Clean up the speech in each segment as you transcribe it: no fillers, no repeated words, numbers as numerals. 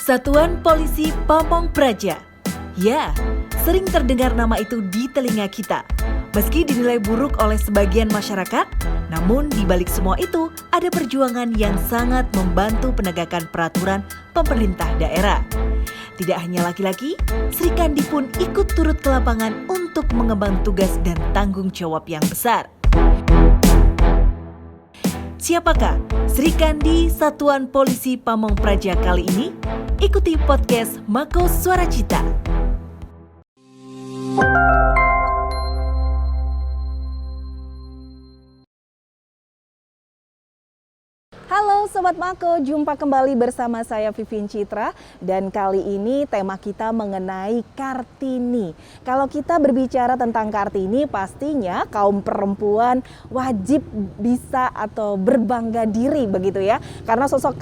Satuan Polisi Pamong Praja. Ya, sering terdengar nama itu di telinga kita. Meski dinilai buruk oleh sebagian masyarakat, namun di balik semua itu ada perjuangan yang sangat membantu penegakan peraturan pemerintah daerah. Tidak hanya laki-laki, Sri Kandi pun ikut turut ke lapangan untuk mengemban tugas dan tanggung jawab yang besar. Siapakah Sri Kandi Satuan Polisi Pamong Praja kali ini? Ikuti podcast Mako Suara Cita. Halo Sobat Mako, jumpa kembali bersama saya Vivin Citra dan kali ini tema kita mengenai Kartini. Kalau kita berbicara tentang Kartini, pastinya kaum perempuan wajib bisa atau berbangga diri begitu ya. Karena sosok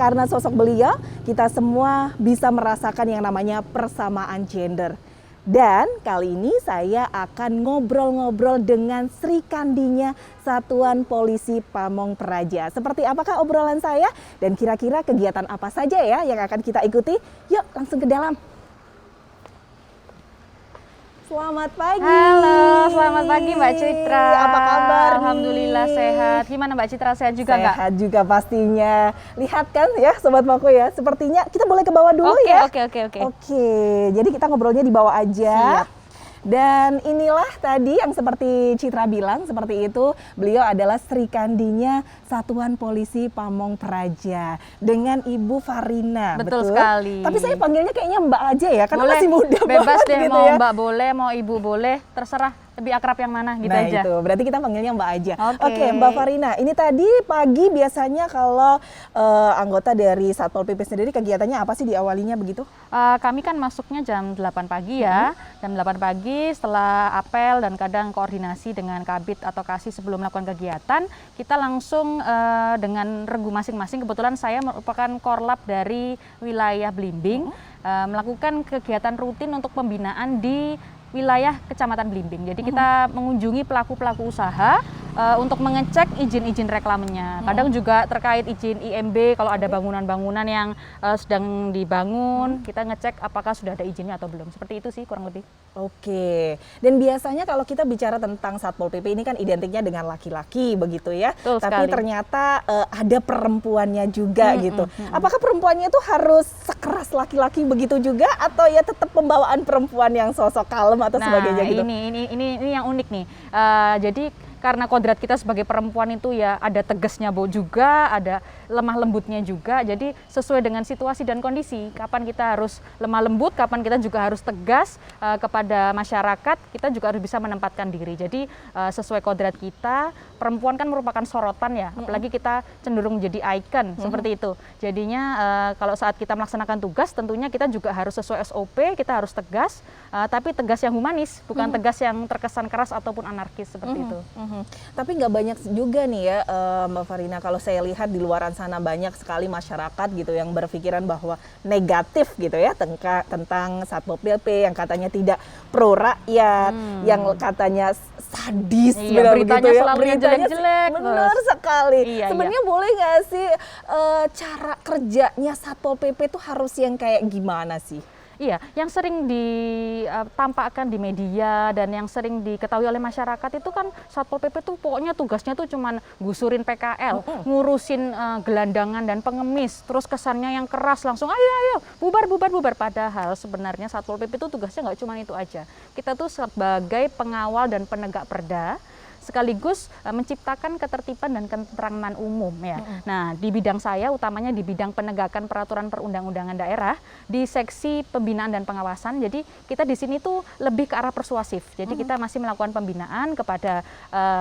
beliau, kita semua bisa merasakan yang namanya persamaan gender. Dan kali ini saya akan ngobrol-ngobrol dengan Sri Kandinya Satuan Polisi Pamong Praja. Seperti apakah obrolan saya dan kira-kira kegiatan apa saja ya yang akan kita ikuti? Yuk langsung ke dalam. Selamat pagi. Halo, selamat pagi Mbak Citra. Apa kabar? Alhamdulillah sehat. Gimana Mbak Citra, sehat juga nggak? Sehat juga pastinya. Lihat kan ya Sobat Mako ya, sepertinya kita boleh ke bawah dulu ya. Oke. Oke, jadi kita ngobrolnya di bawah aja. Siap. Dan inilah tadi yang seperti Citra bilang, seperti itu, beliau adalah Sri Kandinya Satuan Polisi Pamong Praja dengan Ibu Farina. Betul sekali. Tapi saya panggilnya kayaknya Mbak aja ya, karena Boleh, masih muda bebas banget deh, gitu mau ya. Mbak boleh, mau Ibu boleh, terserah. Lebih akrab yang mana gitu Nah aja. itu, berarti kita panggilnya Mbak aja. Oke. Mbak Farina, ini tadi pagi biasanya kalau anggota dari Satpol PP sendiri kegiatannya apa sih diawalinya begitu? Kami kan masuknya jam 8 pagi ya. Jam 8 pagi setelah apel dan kadang koordinasi dengan Kabid atau Kasih sebelum melakukan kegiatan, kita langsung dengan regu masing-masing. Kebetulan saya merupakan korlap dari wilayah Blimbing, melakukan kegiatan rutin untuk pembinaan di wilayah Kecamatan Blimbing. Jadi kita mengunjungi pelaku-pelaku usaha untuk mengecek izin-izin reklamenya. Kadang juga terkait izin IMB kalau ada bangunan-bangunan yang sedang dibangun, kita ngecek apakah sudah ada izinnya atau belum. Seperti itu sih kurang lebih. Oke. Dan biasanya kalau kita bicara tentang Satpol PP ini kan identiknya dengan laki-laki begitu ya. Betul Tapi sekali. ternyata ada perempuannya juga gitu. Apakah perempuannya itu harus sekeras laki-laki begitu juga atau ya tetap pembawaan perempuan yang sosok kalem atau sebagainya gitu? Ini yang unik nih. Jadi karena kodrat kita sebagai perempuan itu ya ada tegasnya juga, ada lemah lembutnya juga. Jadi sesuai dengan situasi dan kondisi, kapan kita harus lemah lembut, kapan kita juga harus tegas kepada masyarakat, kita juga harus bisa menempatkan diri. Jadi sesuai kodrat kita, perempuan kan merupakan sorotan ya, apalagi kita cenderung menjadi ikon seperti itu. Jadinya kalau saat kita melaksanakan tugas, tentunya kita juga harus sesuai SOP, kita harus tegas, tapi tegas yang humanis, bukan tegas yang terkesan keras ataupun anarkis seperti itu. Tapi nggak banyak juga nih ya Mbak Farina, kalau saya lihat di luaran sana banyak sekali masyarakat gitu yang berpikiran bahwa negatif gitu ya tentang Satpol PP yang katanya tidak pro rakyat, yang katanya sadis, beritanya gitu ya. selalu yang jelek-jelek. Benar sekali. Iya. Sebenarnya boleh nggak sih cara kerjanya Satpol PP itu harus yang kayak gimana sih? Iya, yang sering ditampakkan di media dan yang sering diketahui oleh masyarakat itu kan Satpol PP tuh pokoknya tugasnya tuh cuman gusurin PKL, ngurusin gelandangan dan pengemis, terus kesannya yang keras langsung ayo bubar. Padahal sebenarnya Satpol PP tuh tugasnya nggak cuma itu aja. Kita tuh sebagai pengawal dan penegak perda, sekaligus menciptakan ketertiban dan ketentraman umum ya. Nah, di bidang saya utamanya di bidang penegakan peraturan perundang-undangan daerah di seksi pembinaan dan pengawasan. Jadi kita di sini tuh lebih ke arah persuasif. Jadi kita masih melakukan pembinaan kepada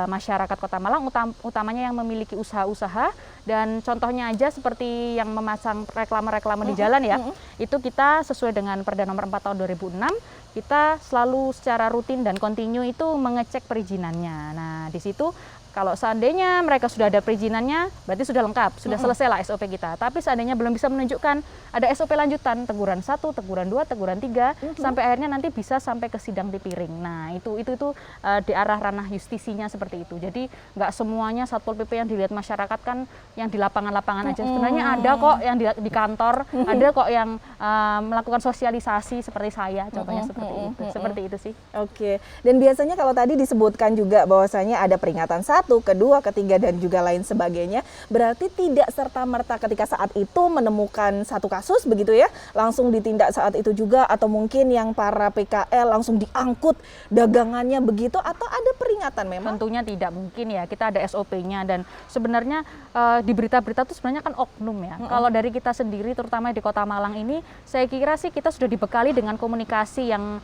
masyarakat Kota Malang, utamanya yang memiliki usaha-usaha, dan contohnya aja seperti yang memasang reklame-reklame di jalan ya. Itu kita sesuai dengan Perda Nomor 4 Tahun 2006, kita selalu secara rutin dan kontinu itu mengecek perizinannya. Nah, di situ Kalau seandainya mereka sudah ada perizinannya, berarti sudah lengkap, sudah selesai lah SOP kita. Tapi seandainya belum bisa menunjukkan, ada SOP lanjutan, teguran 1, teguran 2, teguran 3, sampai akhirnya nanti bisa sampai ke sidang tipiring. Nah, itu di arah ranah justisinya seperti itu. Jadi nggak semuanya Satpol PP yang dilihat masyarakat kan yang di lapangan-lapangan aja. Sebenarnya ada kok yang di kantor, ada kok yang melakukan sosialisasi seperti saya, contohnya seperti itu. Seperti itu sih. Oke. Dan biasanya kalau tadi disebutkan juga bahwasanya ada peringatan 1, kedua, ketiga, dan juga lain sebagainya. Berarti tidak serta-merta ketika saat itu menemukan satu kasus begitu ya, langsung ditindak saat itu juga, atau mungkin yang para PKL langsung diangkut dagangannya begitu, atau ada peringatan memang? Tentunya tidak mungkin ya, kita ada SOP-nya dan sebenarnya di berita-berita itu sebenarnya kan oknum ya. Kalau dari kita sendiri terutama di Kota Malang ini, saya kira sih kita sudah dibekali dengan komunikasi yang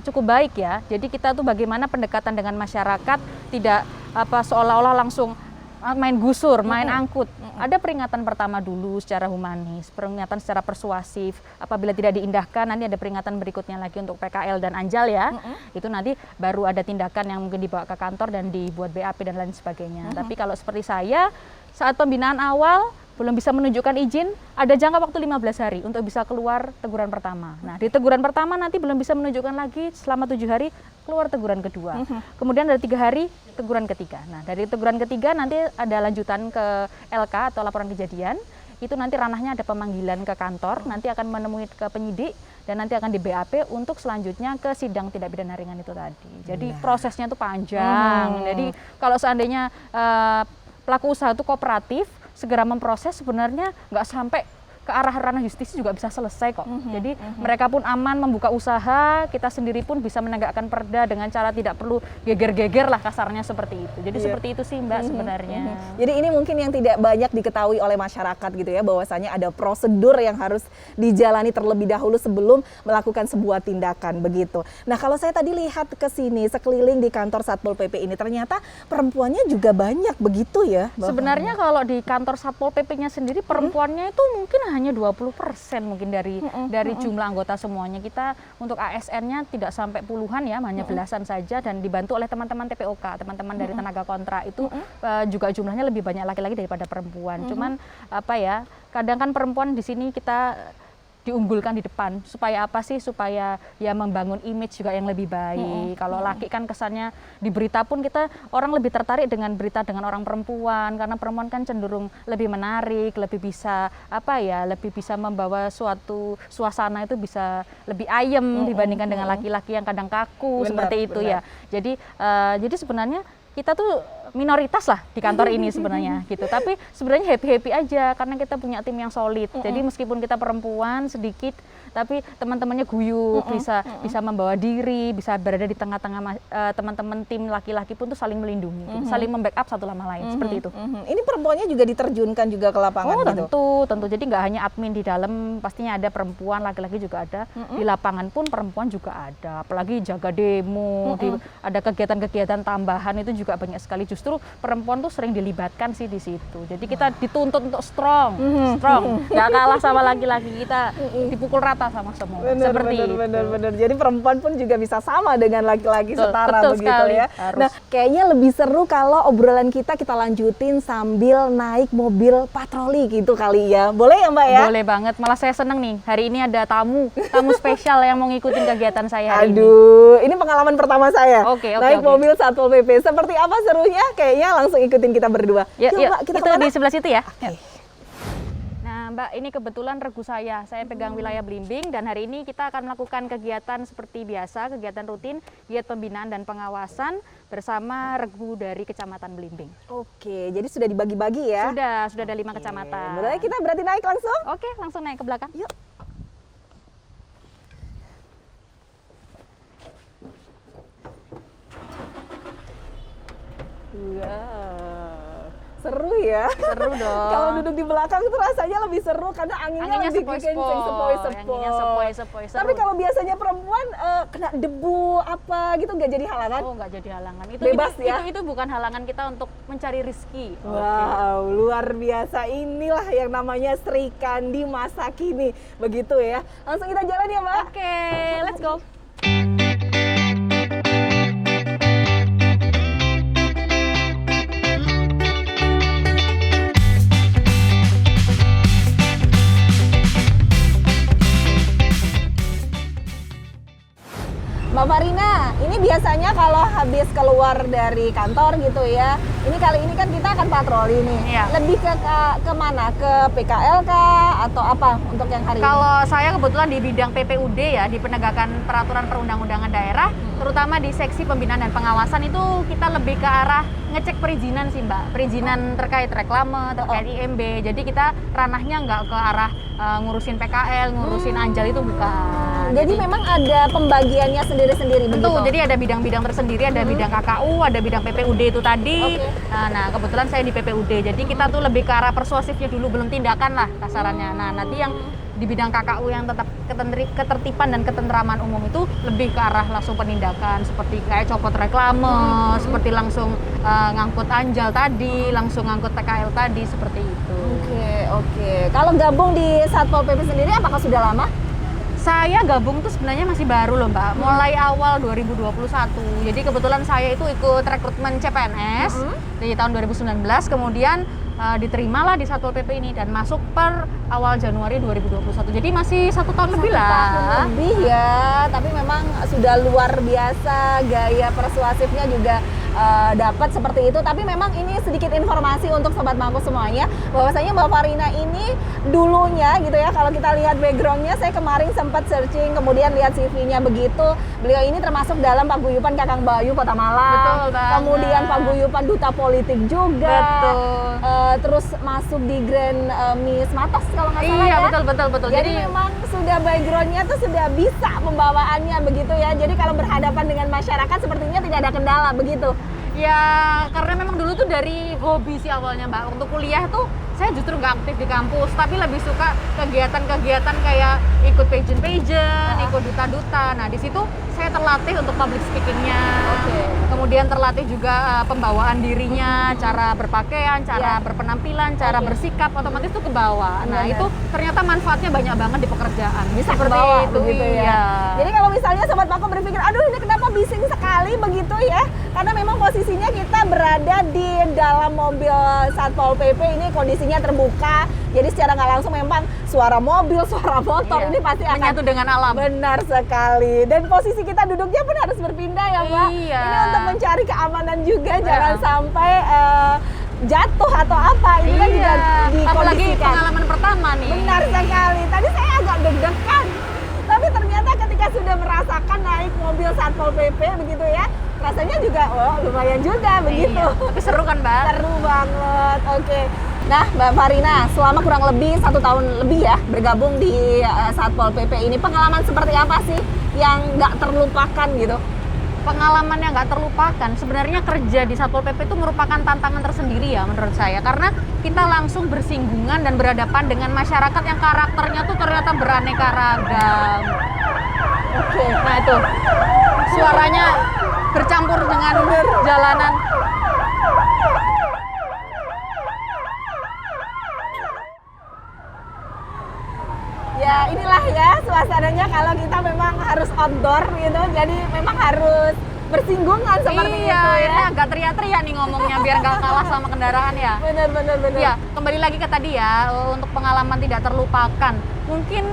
cukup baik ya. Jadi kita tuh bagaimana pendekatan dengan masyarakat, tidak seolah-olah langsung main gusur, main angkut. Ada peringatan pertama dulu secara humanis, peringatan secara persuasif. Apabila tidak diindahkan, nanti ada peringatan berikutnya lagi untuk PKL dan Anjal ya. Itu nanti baru ada tindakan yang mungkin dibawa ke kantor dan dibuat BAP dan lain sebagainya. Tapi kalau seperti saya, saat pembinaan awal belum bisa menunjukkan izin, ada jangka waktu 15 hari untuk bisa keluar teguran pertama. Nah, di teguran pertama nanti belum bisa menunjukkan lagi, selama 7 hari keluar teguran kedua. Kemudian ada 3 hari teguran ketiga. Nah, dari teguran ketiga nanti ada lanjutan ke LK atau laporan kejadian. Itu nanti ranahnya ada pemanggilan ke kantor, nanti akan menemui ke penyidik dan nanti akan di BAP untuk selanjutnya ke sidang tindak pidana ringan itu tadi. Jadi prosesnya itu panjang. Jadi kalau seandainya pelaku usaha itu kooperatif, segera memproses, sebenarnya nggak sampai ke arah ranah justisi juga bisa selesai kok. Jadi mereka pun aman membuka usaha, kita sendiri pun bisa menegakkan perda dengan cara tidak perlu geger-geger lah kasarnya seperti itu. Jadi seperti itu sih Mbak sebenarnya. Jadi ini mungkin yang tidak banyak diketahui oleh masyarakat gitu ya, bahwasanya ada prosedur yang harus dijalani terlebih dahulu sebelum melakukan sebuah tindakan begitu. Nah, kalau saya tadi lihat ke sini sekeliling di kantor Satpol PP ini, ternyata perempuannya juga banyak begitu ya. Sebenarnya kalau di kantor Satpol PP-nya sendiri perempuannya itu mungkin hanya 20% mungkin dari jumlah anggota semuanya. Kita untuk ASN-nya tidak sampai puluhan ya, hanya belasan saja, dan dibantu oleh teman-teman TPOK, teman-teman dari tenaga kontra itu juga jumlahnya lebih banyak laki-laki daripada perempuan. Cuman kadang kan perempuan di sini kita diunggulkan di depan, supaya apa sih, supaya ya membangun image juga yang lebih baik. Kalau laki kan kesannya di berita pun kita orang lebih tertarik dengan berita dengan orang perempuan, karena perempuan kan cenderung lebih menarik, lebih bisa lebih bisa membawa suatu suasana itu bisa lebih ayem dibandingkan dengan laki-laki yang kadang kaku seperti itu ya. Jadi sebenarnya kita tuh minoritas lah di kantor ini sebenarnya gitu, tapi sebenarnya happy aja karena kita punya tim yang solid. Jadi meskipun kita perempuan sedikit, tapi teman-temannya guyup, bisa membawa diri, bisa berada di tengah-tengah teman-teman tim laki-laki pun tuh saling melindungi, gitu, saling membackup satu sama lain seperti itu. Ini perempuannya juga diterjunkan juga ke lapangan gitu? Tentu. Jadi nggak hanya admin di dalam, pastinya ada perempuan, laki-laki juga ada. Di lapangan pun perempuan juga ada, apalagi jaga demo, ada kegiatan-kegiatan tambahan itu juga banyak sekali. Justru perempuan tuh sering dilibatkan sih di situ. Jadi kita dituntut untuk strong, nggak kalah sama laki-laki, kita dipukul rata sama semua. Benar. Jadi perempuan pun juga bisa sama dengan laki-laki setara betul begitu sekali, ya. harus. Nah, kayaknya lebih seru kalau obrolan kita lanjutin sambil naik mobil patroli gitu kali ya. Boleh ya Mbak ya? Boleh banget. Malah saya seneng nih. Hari ini ada tamu spesial yang mau ngikutin kegiatan saya hari ini. Aduh, ini pengalaman pertama saya. Oke. Naik mobil Satpol PP. Seperti apa serunya? Kayaknya langsung ikutin kita berdua. Yuk, Mbak, kita itu kemana? di sebelah situ ya. Oke. Nah Mbak, ini kebetulan regu saya pegang wilayah Blimbing, dan hari ini kita akan melakukan kegiatan seperti biasa, kegiatan rutin, giat pembinaan dan pengawasan bersama regu dari Kecamatan Blimbing. Oke, jadi sudah dibagi-bagi ya? Sudah ada 5 kecamatan. Boleh kita berarti naik langsung? Oke, langsung naik ke belakang. Yuk. Wow, seru ya. Seru dong. Kalau duduk di belakang itu rasanya lebih seru karena anginnya lebih sepoi-sepoi. Tapi kalau biasanya perempuan kena debu apa gitu nggak jadi halangan? Oh, nggak jadi halangan. Bebas ya? Itu bukan halangan kita untuk mencari rezeki. Wow, luar biasa. Inilah yang namanya Sri Kandi masa kini. Begitu ya. Langsung kita jalan ya Mbak? Oke, let's go. biasanya kalau habis keluar dari kantor gitu ya, ini kali ini kan kita akan patroli nih. Iya. Lebih ke mana? Ke PKL kah atau apa untuk yang hari ini? Kalau saya kebetulan di bidang PPUD ya, di penegakan peraturan perundang-undangan daerah, terutama di seksi pembinaan dan pengawasan itu kita lebih ke arah ngecek perizinan sih Mbak, perizinan terkait reklame, terkait IMB. Jadi kita ranahnya nggak ke arah ngurusin PKL, ngurusin Anjal itu bukan. Jadi memang ada pembagiannya sendiri-sendiri begitu? Tentu, jadi ada bidang-bidang tersendiri, ada bidang KKU, ada bidang PPUD itu tadi. Oke. Nah, kebetulan saya di PPUD, jadi kita tuh lebih ke arah persuasifnya dulu, belum tindakan lah kasarannya. Nah, nanti yang di bidang KKU yang tetap ketertiban dan ketentraman umum itu lebih ke arah langsung penindakan, seperti kayak copot reklame, seperti langsung ngangkut Anjal tadi, langsung ngangkut PKL tadi, seperti itu. Oke. Kalau gabung di Satpol PP sendiri apakah sudah lama? Saya gabung tuh sebenarnya masih baru loh Mbak, mulai awal 2021. Jadi kebetulan saya itu ikut rekrutmen CPNS di tahun 2019, kemudian diterimalah di Satpol PP ini dan masuk per awal Januari 2021. Jadi masih 1 tahun lebih lah. 1 tahun lebih ya, tapi memang sudah luar biasa, gaya persuasifnya juga dapat seperti itu. Tapi memang ini sedikit informasi untuk Sobat Mako semuanya, bahwasanya Mbak Farina ini dulunya gitu ya, kalau kita lihat backgroundnya, saya kemarin sempat searching, kemudian lihat CV-nya begitu. Beliau ini termasuk dalam paguyuban Kakang Bayu Kota Malang. Betul banget. Kemudian paguyuban Duta Politik juga. Betul. Terus masuk di Grand Miss Matos kalau nggak salah Iya, ya. betul. Jadi memang sudah backgroundnya tuh sudah bisa pembawaannya begitu ya. Jadi kalau berhadapan dengan masyarakat sepertinya tidak ada kendala begitu. Ya, karena memang dulu tuh dari hobi sih awalnya Mbak. Untuk kuliah tuh saya justru nggak aktif di kampus, tapi lebih suka kegiatan-kegiatan kayak ikut pageant, ikut duta-duta. Nah, di situ saya terlatih untuk public speaking-nya. Kemudian terlatih juga pembawaan dirinya, cara berpakaian, cara berpenampilan, cara bersikap, otomatis tuh ke bawah. Nah, itu ternyata manfaatnya banyak banget di pekerjaan. Bisa seperti kebawa itu begitu ya. iya. Jadi kalau misalnya Sobat Mako berpikir, aduh ini kenapa bising sekali begitu ya? Karena memang posisinya kita berada di dalam mobil Satpol PP, ini kondisinya terbuka. Jadi secara nggak langsung memang suara mobil, suara motor ini pasti akan menyatu dengan alam. Benar sekali. Dan posisi kita duduknya pun harus berpindah ya Mbak. Iya. Ini untuk mencari keamanan juga, jangan sampai jatuh atau apa. Ini kan juga dikondisikan. Apalagi pengalaman pertama nih. Benar sekali. Tadi saya agak deg-degan. Tapi ternyata ketika sudah merasakan naik mobil Satpol PP begitu ya, rasanya juga lumayan juga begitu. Iya. Tapi seru kan Mbak? Seru banget. Oke. Nah Mbak Farina, selama kurang lebih 1 tahun lebih ya bergabung di Satpol PP ini, pengalaman seperti apa sih yang nggak terlupakan gitu? Pengalaman yang nggak terlupakan, sebenarnya kerja di Satpol PP itu merupakan tantangan tersendiri ya menurut saya, karena kita langsung bersinggungan dan berhadapan dengan masyarakat yang karakternya tuh ternyata beraneka ragam. Oke. Nah itu suaranya bercampur dengan jalanan. Ya inilah ya suasananya kalau kita memang harus outdoor gitu, jadi memang harus bersinggungan seperti itu ya. Iya, agak teriak-teriak nih ngomongnya biar nggak kalah sama kendaraan ya. Benar. Ya, kembali lagi ke tadi ya, untuk pengalaman tidak terlupakan. Mungkin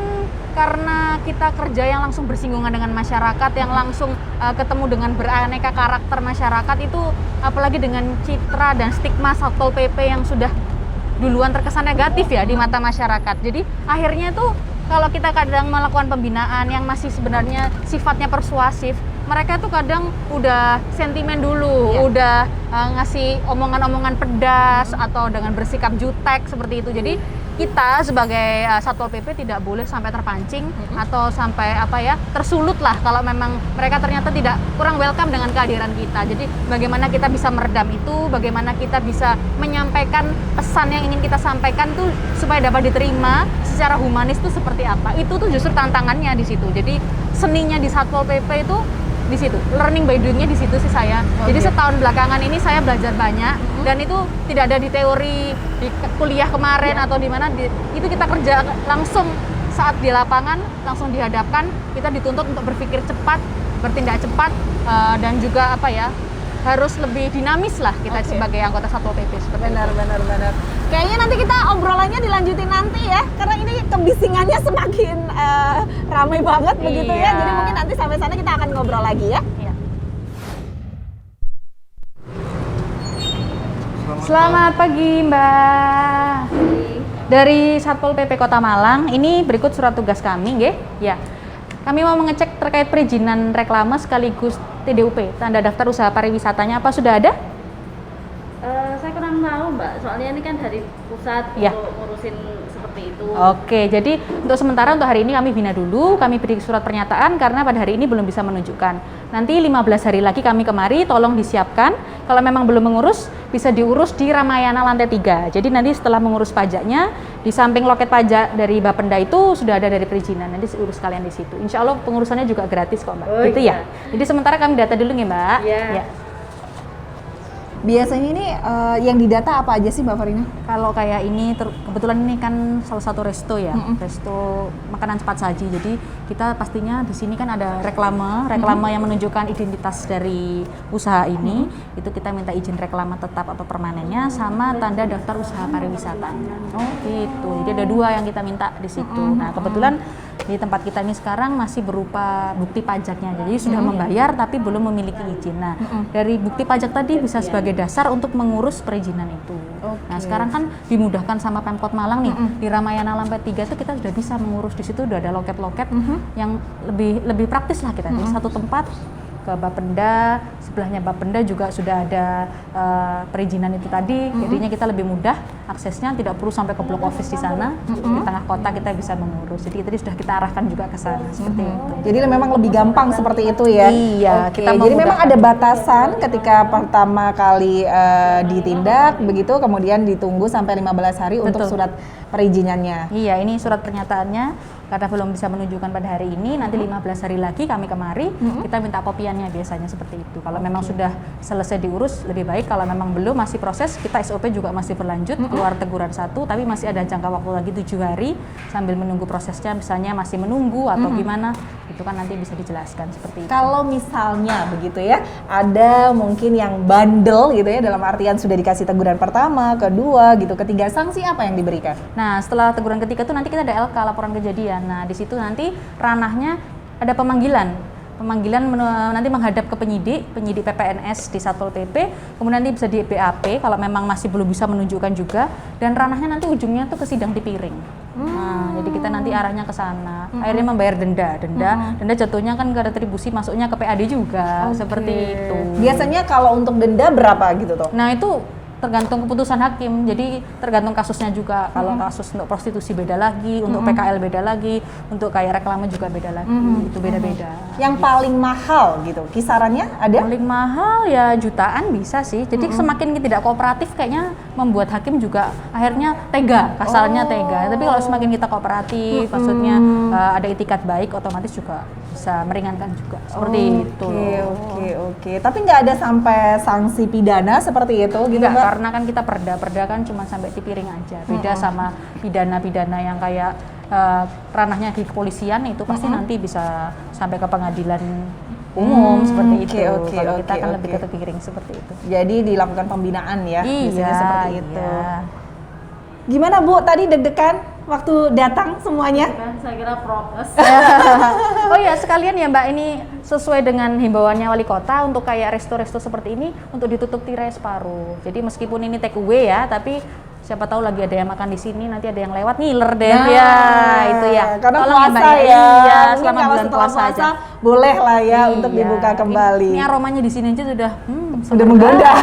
karena kita kerja yang langsung bersinggungan dengan masyarakat, yang langsung ketemu dengan beraneka karakter masyarakat itu, apalagi dengan citra dan stigma Satpol PP yang sudah duluan terkesan negatif ya di mata masyarakat. Jadi akhirnya tuh kalau kita kadang melakukan pembinaan yang masih sebenarnya sifatnya persuasif, mereka tuh kadang udah sentimen dulu, udah ngasih omongan-omongan pedas atau dengan bersikap jutek seperti itu. Jadi kita sebagai Satpol PP tidak boleh sampai terpancing atau sampai tersulut lah kalau memang mereka ternyata tidak kurang welcome dengan kehadiran kita. Jadi bagaimana kita bisa meredam itu, bagaimana kita bisa menyampaikan pesan yang ingin kita sampaikan tuh supaya dapat diterima secara humanis tuh seperti apa. Itu tuh justru tantangannya di situ. Jadi seninya di Satpol PP itu di situ, learning by doing-nya di situ sih saya. Jadi setahun belakangan ini saya belajar banyak dan itu tidak ada di teori di kuliah kemarin atau di mana, itu kita kerja langsung saat di lapangan, langsung dihadapkan, kita dituntut untuk berpikir cepat, bertindak cepat dan juga harus lebih dinamis lah kita sebagai anggota Satpol PP seperti Benar. itu. Kayaknya nanti kita obrolannya dilanjutin nanti ya, karena ini kebisingannya semakin ramai banget begitu ya. Jadi mungkin nanti sampai sana kita akan ngobrol lagi ya. Iya. Selamat pagi Mbak. Dari Satpol PP Kota Malang, ini berikut surat tugas kami, nggih. Ya. Kami mau mengecek terkait perizinan reklame sekaligus TDUP, tanda daftar usaha pariwisatanya, apa sudah ada? Saya kurang tahu Mbak, soalnya ini kan dari pusat Ya. untuk ngurusin seperti itu. Oke, jadi untuk sementara untuk hari ini kami bina dulu, kami beri surat pernyataan karena pada hari ini belum bisa menunjukkan. Nanti 15 hari lagi kami kemari, tolong disiapkan. Kalau memang belum mengurus, bisa diurus di Ramayana lantai 3. Jadi nanti setelah mengurus pajaknya, di samping loket pajak dari Bapenda itu sudah ada dari perizinan. Nanti urus kalian di situ. Insya Allah pengurusannya juga gratis kok Mbak. Oh, Gitu iya. ya. Jadi sementara kami data dulu nih Mbak. Iya. Ya. Biasanya ini yang didata apa aja sih Mbak Farina? Kalau kayak ini kebetulan ini kan salah satu resto ya, resto makanan cepat saji. Jadi kita pastinya di sini kan ada reklame yang menunjukkan identitas dari usaha ini. Itu kita minta izin reklame tetap atau permanennya sama tanda daftar usaha pariwisata. Oh, gitu. Jadi ada 2 yang kita minta di situ. Nah, kebetulan di tempat kita ini sekarang masih berupa bukti pajaknya. Jadi sudah membayar tapi belum memiliki izin. Nah, dari bukti pajak tadi bisa sebagai dasar untuk mengurus perizinan itu. Nah, sekarang kan dimudahkan sama Pemkot Malang nih. Di Ramayana lantai 3 itu kita sudah bisa mengurus, di situ udah ada loket-loket yang lebih praktis lah kita. Di satu tempat ke Bapenda, sebelahnya Bapenda juga sudah ada perizinan itu tadi. Jadinya kita lebih mudah aksesnya, tidak perlu sampai ke blok office di sana. Di tengah kota kita bisa mengurus. Jadi tadi sudah kita arahkan juga ke sana seperti itu. Jadi memang lebih gampang seperti itu ya? Iya, Oke, kita jadi memang memudahkan. ada batasan ketika pertama kali ditindak, begitu kemudian ditunggu sampai 15 hari untuk Betul. surat perizinannya. Iya, ini surat pernyataannya karena belum bisa menunjukkan pada hari ini, nanti 15 hari lagi kami kemari, kita minta kopiannya biasanya seperti itu. Kalau memang sudah selesai diurus, lebih baik. Kalau memang belum, masih proses, kita SOP juga masih berlanjut, keluar teguran 1, tapi masih ada jangka waktu lagi 7 hari, sambil menunggu prosesnya, misalnya masih menunggu atau gimana, itu kan nanti bisa dijelaskan seperti itu. Kalau misalnya begitu ya, ada mungkin yang bandel gitu ya, dalam artian sudah dikasih teguran pertama, kedua gitu, ketiga, sanksi apa yang diberikan? Nah, setelah teguran ketiga itu nanti kita ada LK, laporan kejadian. Nah, di situ nanti ranahnya ada pemanggilan nanti menghadap ke penyidik PPNS di Satpol PP, kemudian nanti bisa di BAP kalau memang masih belum bisa menunjukkan juga, dan ranahnya nanti ujungnya tuh ke sidang Tipiring. Nah, jadi kita nanti arahnya ke sana. Akhirnya membayar denda jatuhnya kan ke retribusi, masuknya ke PAD juga, seperti itu. Biasanya kalau untuk denda berapa gitu tuh? Nah, itu tergantung keputusan hakim, jadi tergantung kasusnya juga. Kalau kasus untuk prostitusi beda lagi, untuk PKL beda lagi, untuk kayak reklame juga beda lagi, itu beda-beda. Yang paling mahal gitu, kisarannya ada? Paling mahal ya jutaan bisa sih, jadi semakin tidak kooperatif kayaknya membuat hakim juga akhirnya tega, kasarnya tega. Tapi kalau semakin kita kooperatif, maksudnya ada itikat baik, otomatis juga bisa meringankan juga, seperti itu. Oke. Tapi nggak ada sampai sanksi pidana seperti itu gitu Enggak, Mbak? karena kan kita perda kan cuma sampai Tipiring aja. Beda sama pidana-pidana yang kayak ranahnya di kepolisian, itu pasti nanti bisa sampai ke pengadilan umum seperti itu. Kalau kita kan lebih ke Tipiring seperti itu. Jadi dilakukan pembinaan ya, biasanya seperti itu. Iya. Gimana Bu, tadi deg-degan waktu datang semuanya? Kan saya kira prokes. Oh ya, sekalian ya Mbak, ini sesuai dengan himbauannya wali kota untuk kayak resto-resto seperti ini untuk ditutup tirai separuh. Jadi meskipun ini take away ya, tapi siapa tahu lagi ada yang makan di sini, nanti ada yang lewat ngiler deh. Ya, itu ya. Karena Tolong puasa Mbak, ya. Iya, Mungkin selama kalau bulan setelah puasa aja. boleh lah ya untuk Iya. dibuka kembali. Ini aromanya di sini aja sudah Sudah menggoda.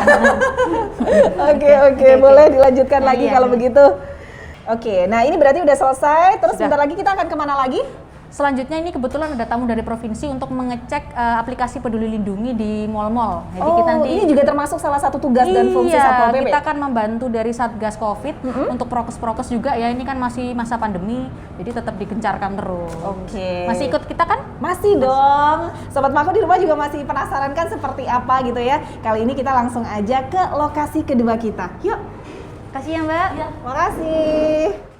Oke, boleh dilanjutkan lagi Iya. kalau begitu. Oke, nah ini berarti udah selesai. Terus Sudah. sebentar lagi kita akan kemana lagi? Selanjutnya ini kebetulan ada tamu dari provinsi untuk mengecek aplikasi Peduli Lindungi di mal-mal. Jadi kita nanti ini juga termasuk salah satu tugas dan fungsi Satpol PP. kita akan membantu dari Satgas Covid untuk prokes-prokes juga ya. Ini kan masih masa pandemi, jadi tetap digencarkan terus. Oke. Masih ikut kita kan? Masih dong. Sobat Mako di rumah juga masih penasaran kan seperti apa gitu ya. Kali ini kita langsung aja ke lokasi kedua kita. Yuk. Kasih ya Mbak. Makasih.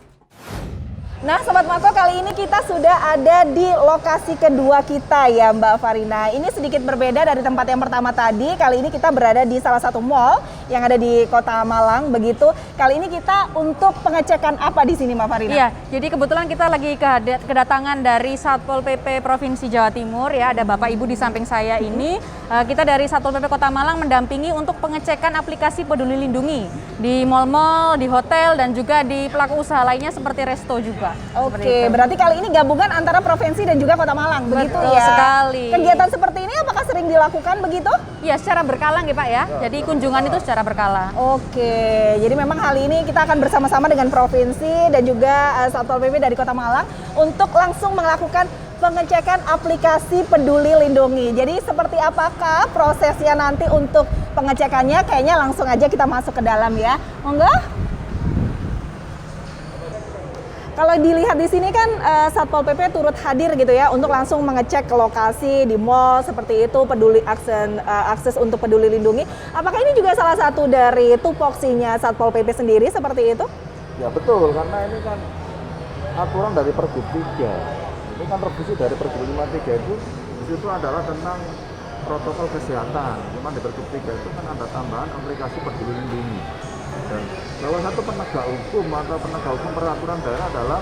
Nah Sobat Mako, kali ini kita sudah ada di lokasi kedua kita ya Mbak Farina. Ini sedikit berbeda dari tempat yang pertama tadi. Kali ini kita berada di salah satu mall yang ada di Kota Malang begitu. Kali ini kita untuk pengecekan apa di sini Mbak Farina? Iya, jadi kebetulan kita lagi kedatangan dari Satpol PP Provinsi Jawa Timur ya, ada Bapak Ibu di samping saya ini. Kita dari Satpol PP Kota Malang mendampingi untuk pengecekan aplikasi Peduli Lindungi di mal-mal, di hotel, dan juga di pelaku usaha lainnya seperti resto juga. Oke, berarti kali ini gabungan antara provinsi dan juga Kota Malang, begitu Betul ya? sekali. Kegiatan seperti ini apakah sering dilakukan begitu? Iya, secara berkala nggih Pak ya. Jadi kunjungan itu secara berkala. Oke, jadi memang kali ini kita akan bersama-sama dengan provinsi dan juga Satpol PP dari Kota Malang untuk langsung melakukan pengecekan aplikasi Peduli Lindungi. Jadi seperti apakah prosesnya nanti untuk pengecekannya? Kayaknya langsung aja kita masuk ke dalam ya. Monggo. Kalau dilihat di sini kan Satpol PP turut hadir gitu ya untuk langsung mengecek ke lokasi di mall seperti itu, akses untuk Peduli Lindungi. Apakah ini juga salah satu dari tupoksinya Satpol PP sendiri seperti itu? Ya betul, karena ini kan aturan dari Pergub 3. Ini kan revisi dari Pergub 53 itu di situ adalah tentang protokol kesehatan. Cuman di Pergub 3 itu kan ada tambahan aplikasi Peduli Lindungi. Dan salah satu penegak hukum atau penegak hukum peraturan daerah adalah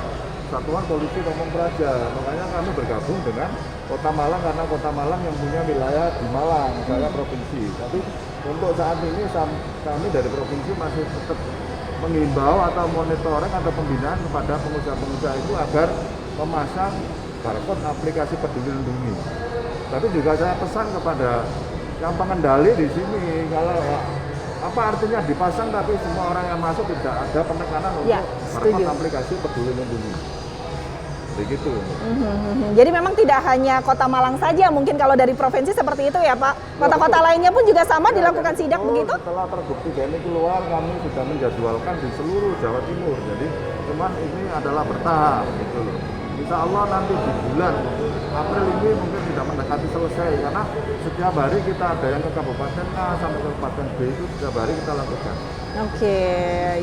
Satuan Polisi Pamong Praja. Makanya kami bergabung dengan Kota Malang karena Kota Malang yang punya wilayah di Malang, saya provinsi. Tapi untuk saat ini kami dari provinsi masih tetap mengimbau atau monitoring atau pembinaan kepada pengusaha-pengusaha itu agar memasang barcode aplikasi Peduli Lindungi. Tapi juga saya pesan kepada yang pengendali di sini, kalau apa artinya dipasang tapi semua orang yang masuk tidak ada penekanan untuk barcode aplikasi Peduli Lindungi. Begitu. Jadi memang tidak hanya Kota Malang saja, mungkin kalau dari provinsi seperti itu ya Pak. Kota-kota lainnya pun juga sama dilakukan sidak begitu? Setelah Pergub 3 ini keluar, kami sudah menjadwalkan di seluruh Jawa Timur. Jadi cuman ini adalah bertahap gitu loh. Insya Allah nanti di bulan April ini mungkin tidak mendekati selesai karena setiap hari kita ada yang ke Kabupaten A sampai ke Kabupaten B itu setiap hari kita lakukan. Oke,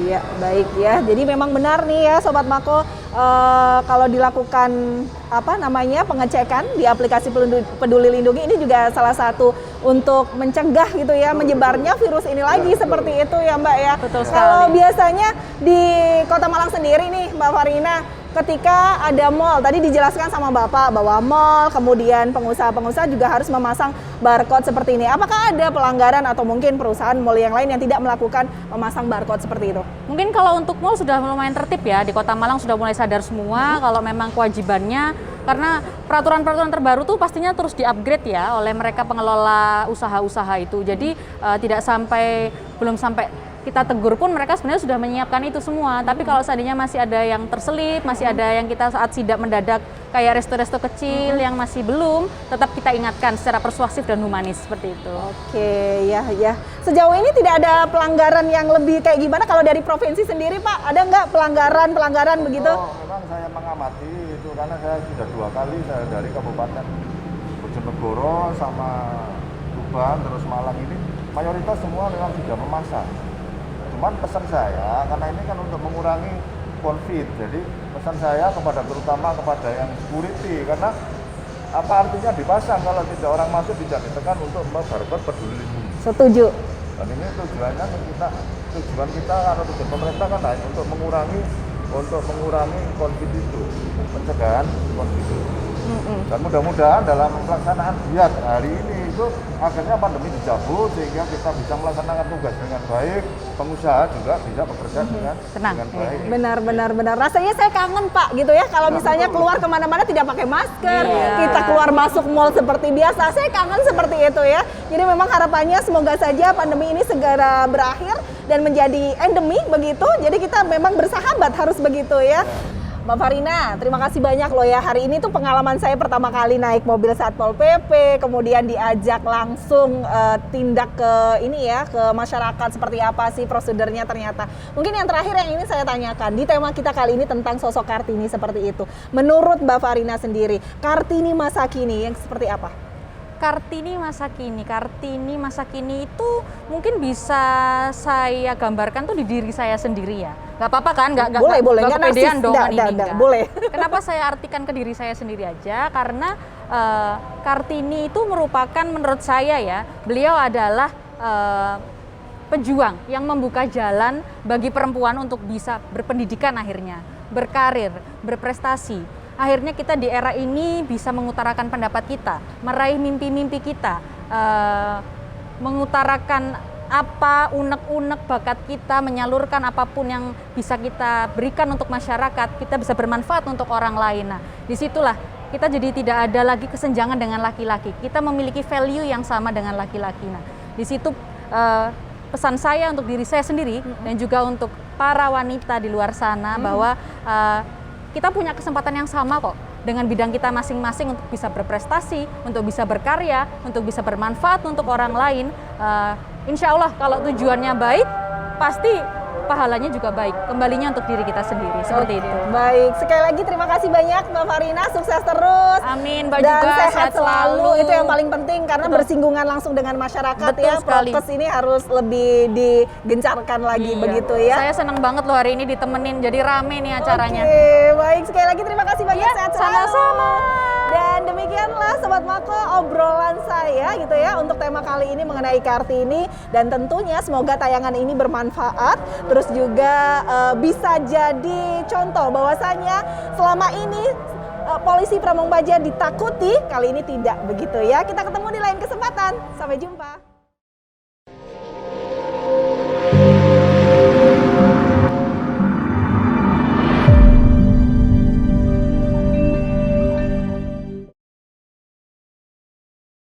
ya baik ya. Jadi memang benar nih ya Sobat Mako, kalau dilakukan pengecekan di aplikasi Peduli Lindungi ini juga salah satu untuk mencegah gitu ya menyebarnya virus ini lagi seperti itu ya Mbak ya. Betul sekali. Kalau biasanya di Kota Malang sendiri nih Mbak Farina, ketika ada mall, tadi dijelaskan sama Bapak bahwa mall, kemudian pengusaha-pengusaha juga harus memasang barcode seperti ini. Apakah ada pelanggaran atau mungkin perusahaan mall yang lain yang tidak melakukan memasang barcode seperti itu? Mungkin kalau untuk mall sudah lumayan tertib ya, di Kota Malang sudah mulai sadar semua kalau memang kewajibannya, karena peraturan-peraturan terbaru tuh pastinya terus di-upgrade ya oleh mereka pengelola usaha-usaha itu. Jadi belum sampai kita tegur pun mereka sebenarnya sudah menyiapkan itu semua. Tapi kalau seandainya masih ada yang terselip, masih ada yang kita saat sidak mendadak kayak resto-resto kecil yang masih belum, tetap kita ingatkan secara persuasif dan humanis seperti itu. Oke, ya. Sejauh ini tidak ada pelanggaran yang lebih kayak gimana kalau dari provinsi sendiri Pak? Ada nggak pelanggaran begitu? Memang saya mengamati itu karena saya sudah 2 kali saya dari Kabupaten Bojonegoro sama Tuban terus Malang ini mayoritas semua memang sudah memasang. Cuman pesan saya, karena ini kan untuk mengurangi COVID, jadi pesan saya terutama kepada yang security, karena apa artinya dipasang kalau tidak orang masuk tidak ditekan untuk barcode Peduli Lindungi. Setuju. Dan ini tujuan kita atau tujuan pemerintah kan untuk mengurangi COVID itu, pencegahan COVID itu. Dan mudah-mudahan dalam pelaksanaan giat hari ini itu akhirnya pandemi dicabut sehingga kita bisa melaksanakan tugas dengan baik, pengusaha juga bisa bekerja dengan baik. Benar. Rasanya saya kangen Pak gitu ya, kalau misalnya keluar kemana-mana tidak pakai masker, kita keluar masuk mall seperti biasa, saya kangen seperti itu ya. Jadi memang harapannya semoga saja pandemi ini segera berakhir dan menjadi endemi begitu, jadi kita memang bersahabat harus begitu ya. Mbak Farina, terima kasih banyak loh ya. Hari ini tuh pengalaman saya pertama kali naik mobil Satpol PP, kemudian diajak langsung tindak ke masyarakat seperti apa sih prosedurnya ternyata. Mungkin yang terakhir yang ini saya tanyakan, di tema kita kali ini tentang sosok Kartini seperti itu. Menurut Mbak Farina sendiri, Kartini masa kini yang seperti apa? Kartini masa kini itu mungkin bisa saya gambarkan tuh di diri saya sendiri ya. Nggak apa-apa kan? Nggak kepedean dong ini. Boleh. Kenapa saya artikan ke diri saya sendiri aja? Karena Kartini itu merupakan menurut saya ya, beliau adalah pejuang yang membuka jalan bagi perempuan untuk bisa berpendidikan akhirnya, berkarir, berprestasi. Akhirnya kita di era ini bisa mengutarakan pendapat kita, meraih mimpi-mimpi kita, mengutarakan apa unek-unek bakat kita, menyalurkan apapun yang bisa kita berikan untuk masyarakat, kita bisa bermanfaat untuk orang lain. Nah, disitulah kita jadi tidak ada lagi kesenjangan dengan laki-laki. Kita memiliki value yang sama dengan laki-laki. Nah, di situ pesan saya untuk diri saya sendiri dan juga untuk para wanita di luar sana bahwa kita punya kesempatan yang sama kok dengan bidang kita masing-masing untuk bisa berprestasi, untuk bisa berkarya, untuk bisa bermanfaat untuk orang lain. Insya Allah kalau tujuannya baik, pasti pahalanya juga baik. Kembalinya untuk diri kita sendiri, seperti itu. Baik, sekali lagi terima kasih banyak Mbak Farina, sukses terus. Amin, Mbak dan juga sehat selalu. Itu yang paling penting karena Betul. bersinggungan langsung dengan masyarakat. Betul ya. sekali. Prokes ini harus lebih digencarkan lagi, Iya. begitu ya. Saya senang banget loh hari ini ditemenin, jadi rame nih acaranya. Oke, baik, sekali lagi terima kasih banyak, Iya, sehat selalu. sama-sama. Dan demikianlah Sobat Mako obrolan saya gitu ya untuk tema kali ini mengenai Kartini, dan tentunya semoga tayangan ini bermanfaat, terus juga bisa jadi contoh bahwasanya selama ini polisi Pramong Baja ditakuti, kali ini tidak begitu ya. Kita ketemu di lain kesempatan. Sampai jumpa.